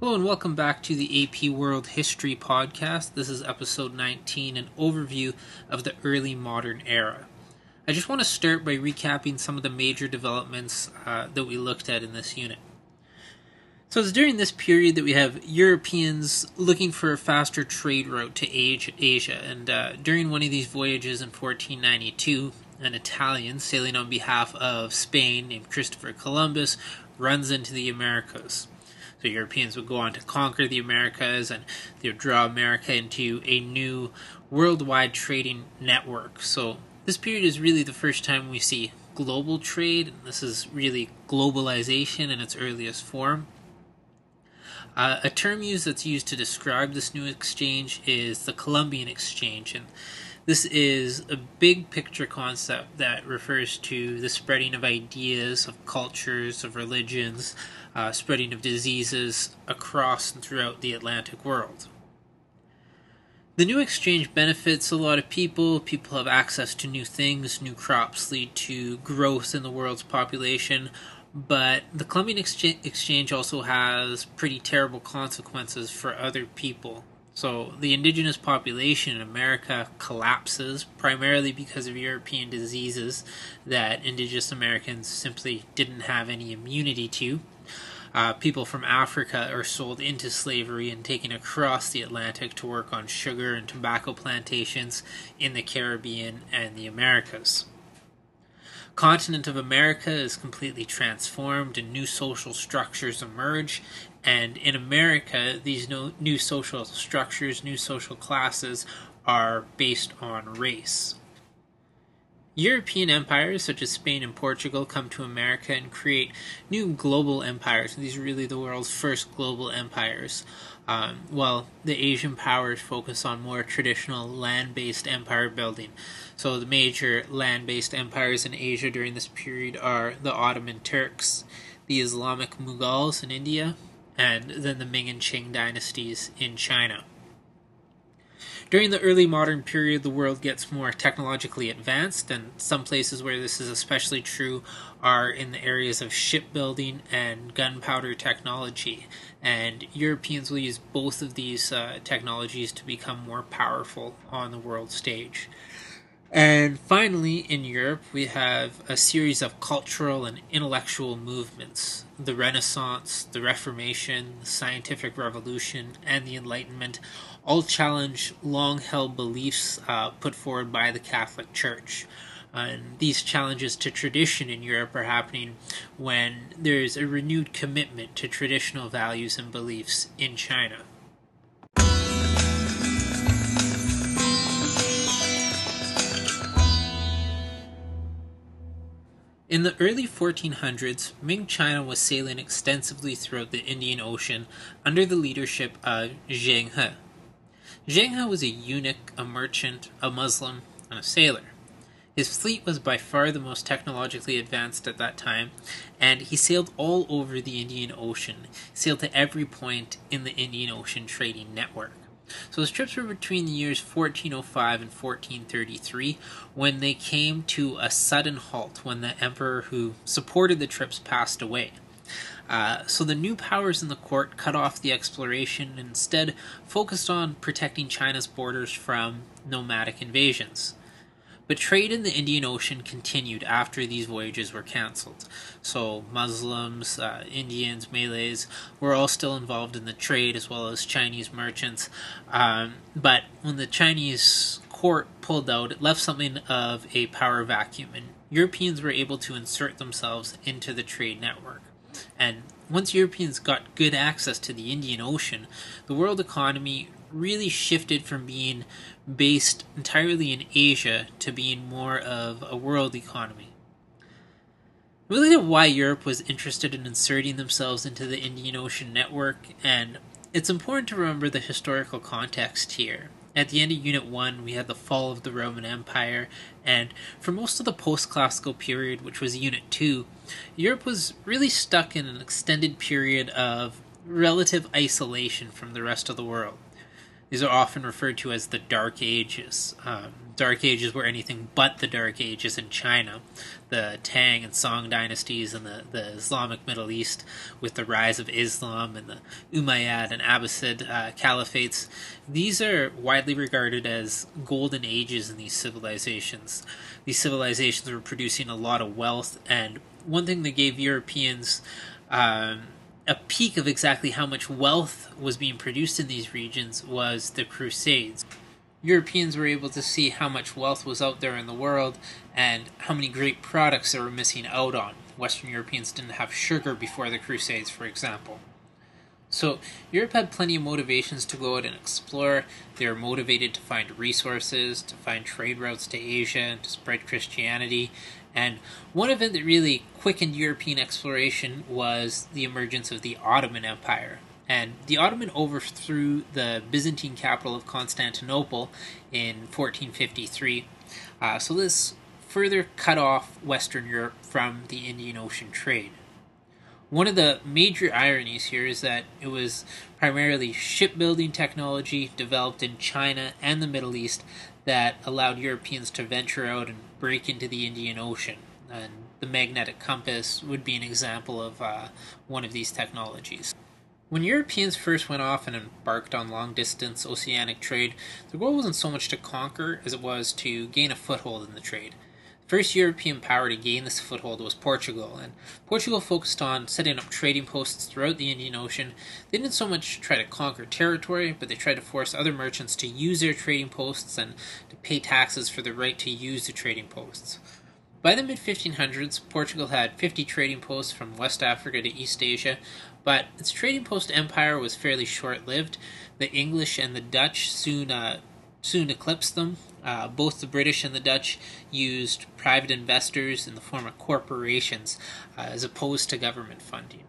Hello and welcome back to the AP World History Podcast. This is episode 19, an overview of the early modern era. I just want to start by recapping some of the major developments that we looked at in this unit. So it's during this period that we have Europeans looking for a faster trade route to Asia, and during one of these voyages in 1492, an Italian sailing on behalf of Spain named Christopher Columbus runs into the Americas. So Europeans would go on to conquer the Americas, and they would draw America into a new worldwide trading network. So this period is really the first time we see global trade, and this is really globalization in its earliest form. A term that's used to describe this new exchange is the Columbian Exchange, and this is a big picture concept that refers to the spreading of ideas, of cultures, of religions, spreading of diseases across and throughout the Atlantic world. The new exchange benefits a lot of people. People have access to new things. New crops lead to growth in the world's population. But the Columbian Exchange also has pretty terrible consequences for other people. So the indigenous population in America collapses primarily because of European diseases that indigenous Americans simply didn't have any immunity to. People from Africa are sold into slavery and taken across the Atlantic to work on sugar and tobacco plantations in the Caribbean and the Americas. Continent of America is completely transformed and new social structures emerge, and in America these new social structures, new social classes are based on race. European empires such as Spain and Portugal come to America and create new global empires. These are really the world's first global empires, while the Asian powers focus on more traditional land-based empire building. So the major land-based empires in Asia during this period are the Ottoman Turks, the Islamic Mughals in India, and then the Ming and Qing dynasties in China. During the early modern period, the world gets more technologically advanced, and some places where this is especially true are in the areas of shipbuilding and gunpowder technology. And Europeans will use both of these technologies to become more powerful on the world stage. And finally, in Europe, we have a series of cultural and intellectual movements. The Renaissance, the Reformation, the Scientific Revolution, and the Enlightenment all challenge long-held beliefs put forward by the Catholic Church. And these challenges to tradition in Europe are happening when there's a renewed commitment to traditional values and beliefs in China. In the early 1400s, Ming China was sailing extensively throughout the Indian Ocean under the leadership of Zheng He. Zheng He was a eunuch, a merchant, a Muslim, and a sailor. His fleet was by far the most technologically advanced at that time, and he sailed all over the Indian Ocean, sailed to every point in the Indian Ocean trading network. So his trips were between the years 1405 and 1433, when they came to a sudden halt when the emperor who supported the trips passed away. So the new powers in the court cut off the exploration and instead focused on protecting China's borders from nomadic invasions. But trade in the Indian Ocean continued after these voyages were cancelled. So Muslims, Indians, Malays were all still involved in the trade, as well as Chinese merchants. But when the Chinese court pulled out, it left something of a power vacuum, and Europeans were able to insert themselves into the trade network. And once Europeans got good access to the Indian Ocean, the world economy really shifted from being based entirely in Asia to being more of a world economy. We looked at why Europe was interested in inserting themselves into the Indian Ocean network, and it's important to remember the historical context here. At the end of Unit 1, we had the fall of the Roman Empire, and for most of the post-classical period, which was Unit 2, Europe was really stuck in an extended period of relative isolation from the rest of the world. These are often referred to as the Dark Ages. Dark Ages were anything but the Dark Ages in China. The Tang and Song dynasties in the Islamic Middle East, with the rise of Islam and the Umayyad and Abbasid caliphates, these are widely regarded as golden ages in these civilizations. These civilizations were producing a lot of wealth, and one thing that gave Europeans a peak of exactly how much wealth was being produced in these regions was the Crusades. Europeans were able to see how much wealth was out there in the world and how many great products they were missing out on. Western Europeans didn't have sugar before the Crusades, for example. So Europe had plenty of motivations to go out and explore. They were motivated to find resources, to find trade routes to Asia, and to spread Christianity. And one event that really quickened European exploration was the emergence of the Ottoman Empire. And the Ottoman overthrew the Byzantine capital of Constantinople in 1453. So this further cut off Western Europe from the Indian Ocean trade. One of the major ironies here is that it was primarily shipbuilding technology developed in China and the Middle East that allowed Europeans to venture out and break into the Indian Ocean. And the magnetic compass would be an example of one of these technologies. When Europeans first went off and embarked on long-distance oceanic trade, the goal wasn't so much to conquer as it was to gain a foothold in the trade. The first European power to gain this foothold was Portugal, and Portugal focused on setting up trading posts throughout the Indian Ocean. They didn't so much try to conquer territory, but they tried to force other merchants to use their trading posts and to pay taxes for the right to use the trading posts. By the mid-1500s, Portugal had 50 trading posts from West Africa to East Asia, but its trading post empire was fairly short-lived. The English and the Dutch soon eclipsed them. Both the British and the Dutch used private investors in the form of corporations as opposed to government funding.